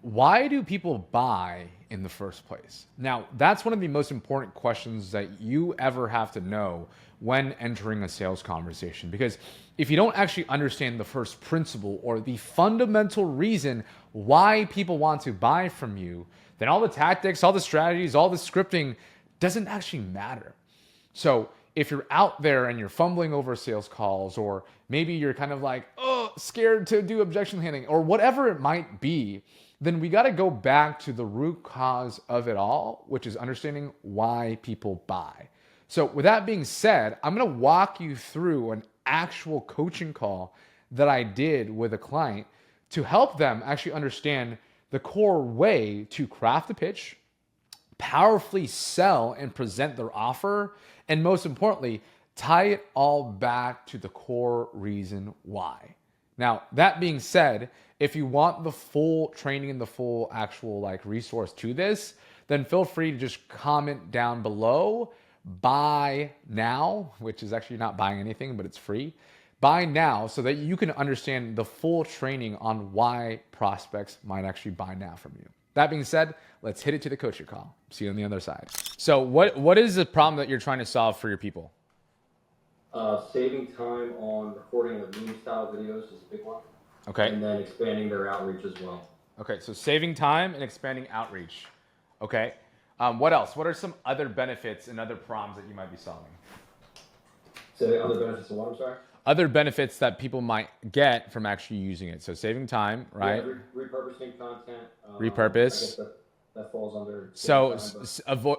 why do people buy in the first place? Now, that's one of the most important questions that you ever have to know when entering a sales conversation. Because if you don't actually understand the first principle or the fundamental reason why people want to buy from you, then all the tactics, all the strategies, all the scripting doesn't actually matter. So if you're out there and you're fumbling over sales calls, or maybe you're kind of like, oh, scared to do objection handling, or whatever it might be, then we got to go back to the root cause of it all, which is understanding why people buy. So with that being said, I'm going to walk you through an actual coaching call that I did with a client to help them actually understand the core way to craft a pitch, powerfully sell and present their offer, and most importantly, tie it all back to the core reason why. Now, that being said, if you want the full training and the full actual resource to this, then feel free to just comment down below, buy now, which is actually not buying anything, but it's free. Buy now so that you can understand the full training on why prospects might actually buy now from you. That being said, let's hit it to the coaching call. See you on the other side. So what is the problem that you're trying to solve for your people? Saving time on recording of meme style videos is a big one. Okay. And then expanding their outreach as well. Okay, so saving time and expanding outreach. Okay. What else? What are some other benefits and other problems that you might be solving? So other benefits of what, I'm sorry? Other benefits that people might get from actually using it. So saving time, right? Yeah, repurposing content. Repurpose. I guess that falls under. So time,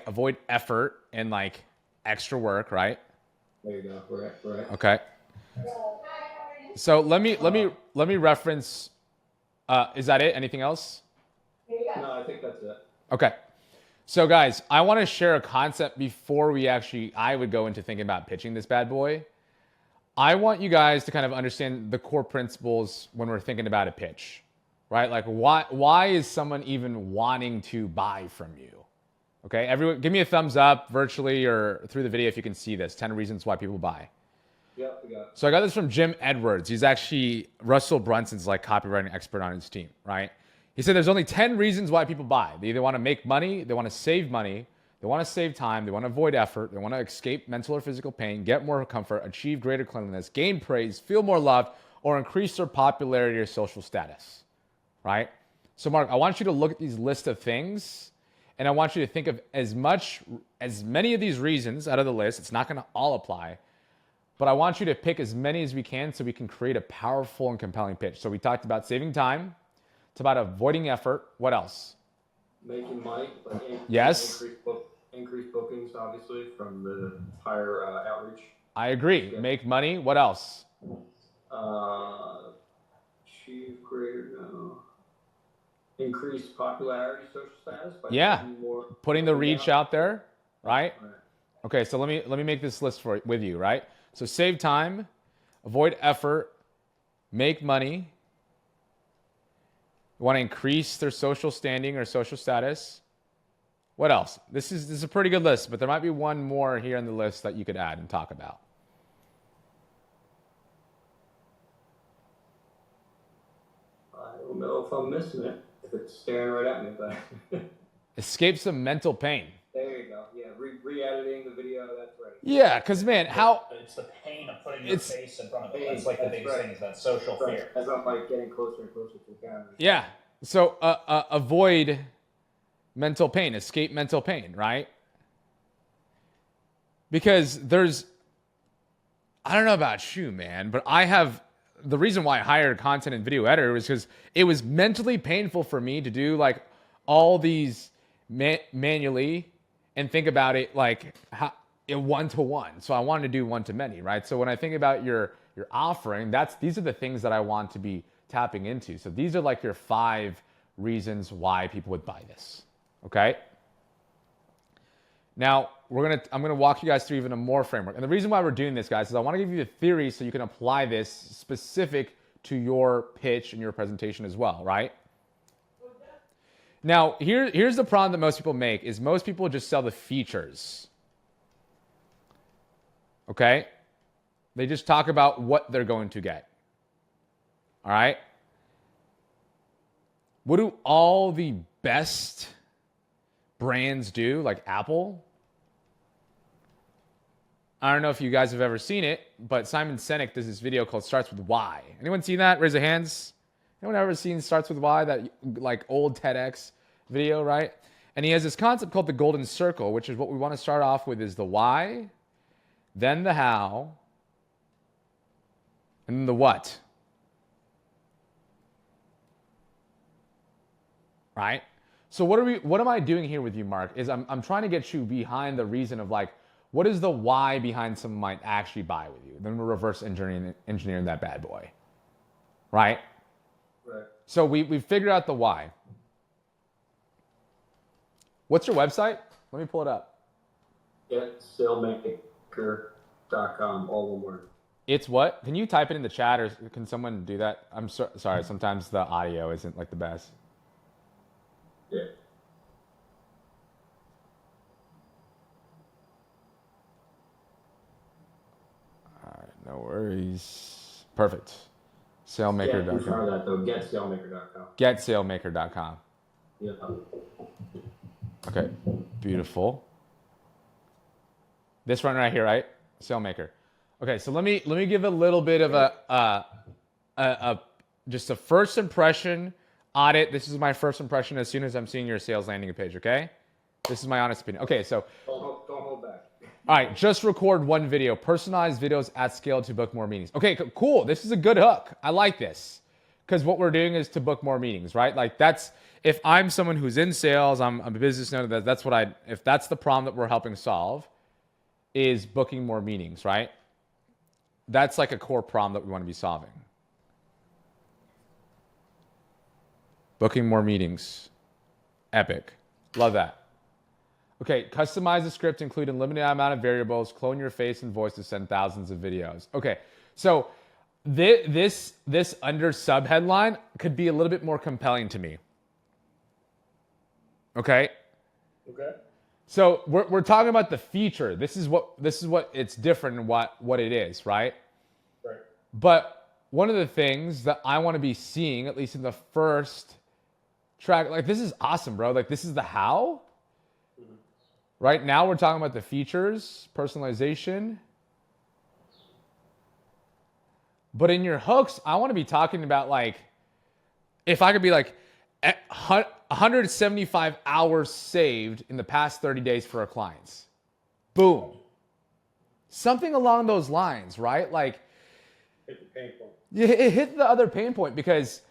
avoid effort and extra work, right? There you go. Right. Okay. So let me reference. Is that it? Anything else? No, I think that's it. Okay. So guys, I want to share a concept before I would go into thinking about pitching this bad boy. I want you guys to kind of understand the core principles when we're thinking about a pitch, right? Like why is someone even wanting to buy from you? Okay, everyone give me a thumbs up virtually or through the video if you can see this. 10 reasons why people buy. Yeah, we got it. So I got this from Jim Edwards. He's actually Russell Brunson's copywriting expert on his team, right? He said there's only 10 reasons why people buy. They either want to make money, they want to save money, they want to save time, they want to avoid effort, they want to escape mental or physical pain, get more comfort, achieve greater cleanliness, gain praise, feel more loved, or increase their popularity or social status, right? So Mark, I want you to look at these list of things, and I want you to think of as many of these reasons out of the list. It's not going to all apply, but I want you to pick as many as we can so we can create a powerful and compelling pitch. So we talked about saving time. It's about avoiding effort. What else? Making money. Yes. Increase bookings, obviously, from the higher outreach. I agree. Yeah. Make money. What else? Achieve greater. Increase popularity, social status. By putting the reach out there, right? Okay, so let me make this list with you, right? So save time, avoid effort, make money. You want to increase their social standing or social status. What else? This is a pretty good list, but there might be one more here on the list that you could add and talk about. I don't know if I'm missing it. If it's staring right at me, but escape some mental pain. There you go. Yeah, re-editing the video. That's right. Yeah, because man, it's the pain of putting your face in front of it. That's the biggest thing is that social fear. That's not getting closer and closer to the camera. Yeah. So avoid mental pain, escape mental pain, right? Because I don't know about you, man, but the reason why I hired a content and video editor was because it was mentally painful for me to do all these manually and think about it one-to-one. So I wanted to do one-to-many, right? So when I think about your offering, these are the things that I want to be tapping into. So these are your 5 reasons why people would buy this. Okay? Now, I'm gonna walk you guys through even a more framework. And the reason why we're doing this, guys, is I want to give you the theory so you can apply this specific to your pitch and your presentation as well, right? Now, here's the problem that most people make is most people just sell the features. Okay? They just talk about what they're going to get. All right? What do all the best brands do, like Apple? I don't know if you guys have ever seen it, but Simon Sinek does this video called Starts With Why. Anyone seen that? Raise your hands. Anyone ever seen Starts With Why, that like old TEDx video, right? And he has this concept called the golden circle, which is what we want to start off with is the why, then the how, and then the what. Right? So what am I doing here with you, Mark? Is I'm trying to get you behind the reason of like, what is the why behind someone might actually buy with you? Then we're reverse engineering that bad boy. Right? Right. So we figured out the why. What's your website? Let me pull it up. GetSaleMaker.com, all one word. It's what? Can you type it in the chat, or can someone do that? I'm sorry, sometimes the audio isn't like the best. Yeah. All right, no worries. Perfect. SaleMaker.com. Yeah, before that though, GetSaleMaker.com. GetSaleMaker.com. Yeah. Okay, beautiful. This one right here, right? SaleMaker. Okay, so let me give a little bit of a just a first impression audit. This is my first impression as soon as I'm seeing your sales landing page. Okay, this is my honest opinion. Okay, so Don't hold back. all right, just record one video. Personalized videos at scale to book more meetings. Okay, cool. This is a good hook. I like this because what we're doing is to book more meetings, right? Like that's, if I'm someone who's in sales, I'm a business owner, that's what if that's the problem that we're helping solve, is booking more meetings, right? That's like a core problem that we want to be solving. Booking more meetings. Epic. Love that. Okay, customize the script, include a limited amount of variables, clone your face and voice to send thousands of videos. Okay, so this under sub headline could be a little bit more compelling to me. Okay. Okay. So we're talking about the feature. This is what it's different in what it is, right? Right. But one of the things that I want to be seeing, at least in the first track, like this is awesome, bro. Like this is the how. Mm-hmm. Right now we're talking about the features, personalization. But in your hooks, I want to be talking about like, if I could be like 175 hours saved in the past 30 days for our clients. Boom. Something along those lines, right? Like, Hit the pain point. Yeah, it hit the other pain point because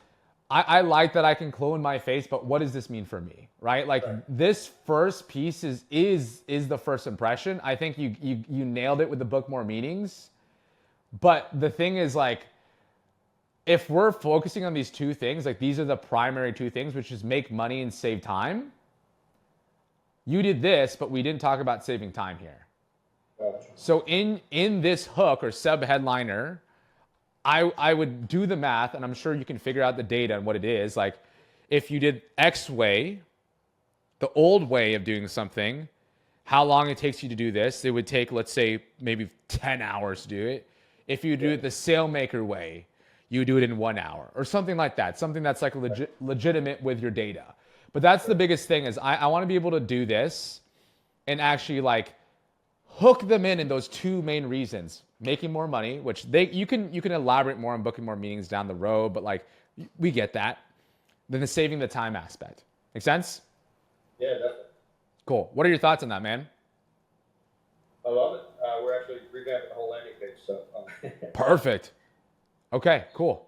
I like that I can clone my face, but what does this mean for me, right? Like this first piece is the first impression. I think you nailed it with the book more meetings. But the thing is like, if we're focusing on these two things, like these are the primary two things, which is make money and save time. You did this, but we didn't talk about saving time here. Gotcha. So in this hook or sub headliner, I would do the math, and I'm sure you can figure out the data and what it is. Like if you did X way, the old way of doing something, how long it takes you to do this, it would take, let's say, maybe 10 hours to do it. If you do it the SaleMaker way, you do it in 1 hour or something like that. Something that's like legitimate with your data. But that's the biggest thing is I want to be able to do this and actually like hook them in those two main reasons. Making more money, which you can elaborate more on booking more meetings down the road, but like we get that. Then the saving the time aspect. Make sense? Yeah, definitely. Cool. What are your thoughts on that, man? I love it. We're actually revamping the whole landing page, so. Perfect. Okay, cool.